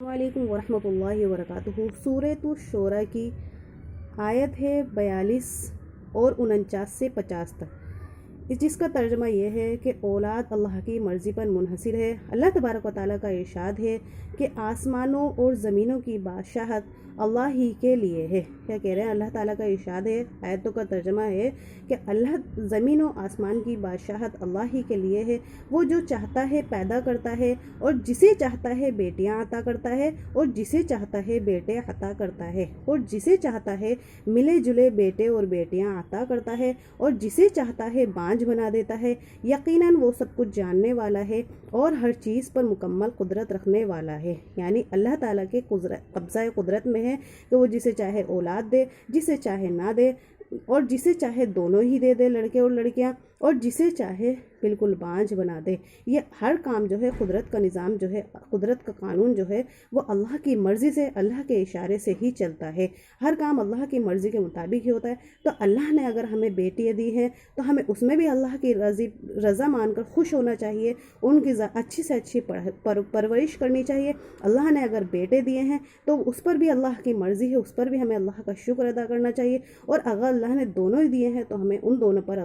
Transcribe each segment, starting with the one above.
السلام علیکم ورحمۃ اللہ وبرکاتہ۔ سورۃ الشورى کی آیت ہے 42 اور 49 سے 50 تک، جس کا ترجمہ یہ ہے کہ اولاد اللہ کی مرضی پر منحصر ہے۔ اللہ تبارک و تعالیٰ کا ارشاد ہے کہ آسمانوں اور زمینوں کی بادشاہت اللہ ہی کے لیے ہے۔ کیا کہہ رہے ہیں؟ اللہ تعالیٰ کا ارشاد ہے، آیتوں کا ترجمہ ہے کہ اللہ زمین و آسمان کی بادشاہت اللہ ہی کے لیے ہے۔ وہ جو چاہتا ہے پیدا کرتا ہے، اور جسے چاہتا ہے بیٹیاں عطا کرتا ہے، اور جسے چاہتا ہے بیٹے عطا کرتا ہے، اور جسے چاہتا ہے ملے جلے بیٹے اور بیٹیاں عطا کرتا ہے، اور جسے چاہتا ہے بانجھ بنا دیتا ہے۔ یقیناً وہ سب کچھ جاننے والا ہے اور ہر چیز پر مکمل قدرت رکھنے والا ہے۔ یعنی اللہ تعالیٰ کے قبضہ قدرت میں ہے کہ وہ جسے چاہے اولاد دے، جسے چاہے نہ دے، اور جسے چاہے دونوں ہی دے دے، لڑکے اور لڑکیاں، اور جسے چاہے بالکل بانجھ بنا دے۔ یہ ہر کام جو ہے قدرت کا نظام جو ہے، قدرت کا قانون جو ہے وہ اللہ کی مرضی سے، اللہ کے اشارے سے ہی چلتا ہے۔ ہر کام اللہ کی مرضی کے مطابق ہی ہوتا ہے۔ تو اللہ نے اگر ہمیں بیٹیاں دی ہیں تو ہمیں اس میں بھی اللہ کی رضا مان کر خوش ہونا چاہیے، ان کی اچھی سے اچھی پرورش کرنی چاہیے۔ اللہ نے اگر بیٹے دیے ہیں تو اس پر بھی اللہ کی مرضی ہے، اس پر بھی ہمیں اللہ کا شکر ادا کرنا چاہیے۔ اور اگر اللہ نے دونوں ہی دیے ہیں تو ہمیں ان دونوں پر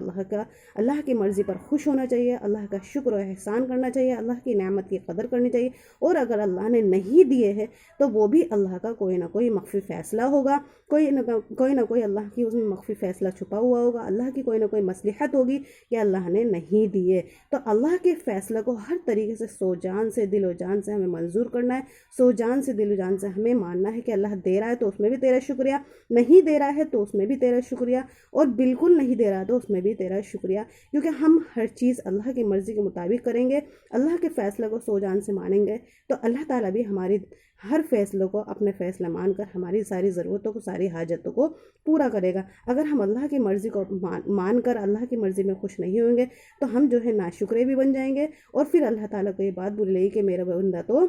اللہ کی مرضی پر خوش ہونا چاہیے، اللہ کا شکر و احسان کرنا چاہیے، اللہ کی نعمت کی قدر کرنی چاہیے۔ اور اگر اللہ نے نہیں دیے ہیں تو وہ بھی اللہ کا کوئی نہ کوئی مخفی فیصلہ ہوگا، کوئی نہ کوئی اللہ کی اس میں مخفی فیصلہ چھپا ہوا ہوگا، اللہ کی کوئی نہ کوئی مصلحت ہوگی کہ اللہ نے نہیں دیے۔ تو اللہ کے فیصلہ کو ہر طریقے سے سو جان سے، دل و جان سے ہمیں منظور کرنا ہے، سو جان سے، دل و جان سے ہمیں ماننا ہے کہ اللہ دے رہا ہے تو اس میں بھی تیرا شکریہ، نہیں دے رہا ہے تو اس میں بھی تیرا شکریہ، اور بالکل نہیں دے رہا تو اس میں بھی تیرا شکریہ، کیونکہ ہم ہر چیز اللہ کی مرضی کے مطابق کریں گے، اللہ کے فیصلے کو سو جان سے مانیں گے تو اللہ تعالیٰ بھی ہماری ہر فیصلوں کو اپنے فیصلہ مان کر ہماری ساری ضرورتوں کو، ساری حاجتوں کو پورا کرے گا۔ اگر ہم اللہ کی مرضی کو مان کر اللہ کی مرضی میں خوش نہیں ہوں گے تو ہم جو ہے ناشکرے بھی بن جائیں گے، اور پھر اللہ تعالیٰ کو یہ بات بری لگی کہ میرا بندہ تو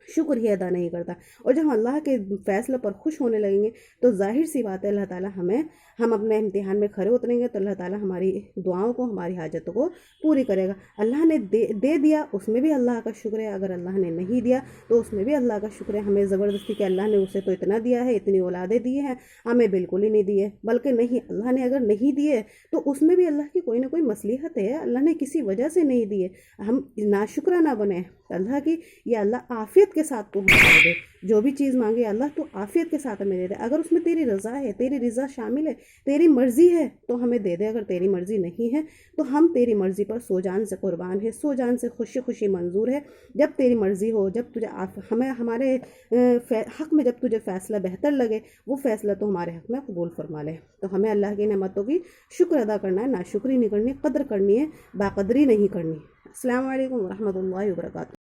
شکر ہی ادا نہیں کرتا۔ اور جب ہم اللہ کے فیصلے پر خوش ہونے لگیں گے تو ظاہر سی بات ہے اللہ تعالیٰ ہم اپنے امتحان میں کھڑے اتریں گے تو اللہ تعالیٰ ہماری دعاؤں کو، ہماری حاجتوں کو پوری کرے گا۔ اللہ نے دے دیا اس میں بھی اللہ کا شکر ہے، اگر اللہ نے نہیں دیا تو اس میں بھی اللہ کا شکر ہے۔ ہمیں زبردستی کہ اللہ نے اسے تو اتنا دیا ہے، اتنی اولادیں دی ہیں، ہمیں بالکل ہی نہیں دیے، بلکہ نہیں، اللہ نے اگر نہیں دیے تو اس میں بھی اللہ کی کوئی نہ کوئی مصلحت ہے، اللہ نے کسی وجہ سے نہیں دیے۔ ہم ناشکرہ نہ بنیں اللہ کی، یا اللہ عافیت کے ساتھ تو ہمیں دے، جو بھی چیز مانگے اللہ تو عافیت کے ساتھ ہمیں دے دے۔ اگر اس میں تیری رضا ہے، تیری رضا شامل ہے، تیری مرضی ہے تو ہمیں دے دے، اگر تیری مرضی نہیں ہے تو ہم تیری مرضی پر سو جان سے قربان ہے، سو جان سے خوشی خوشی منظور ہے۔ جب تیری مرضی ہو، جب تجھے ہمارے حق میں جب تجھے فیصلہ بہتر لگے، وہ فیصلہ تو ہمارے حق میں قبول فرما لے۔ تو ہمیں اللہ کی نعمتوں کی شکر ادا کرنا ہے، ناشکری نہیں کرنی، قدر کرنی ہے، باقدری نہیں کرنی۔ السلام علیکم ورحمۃ اللہ وبرکاتہ۔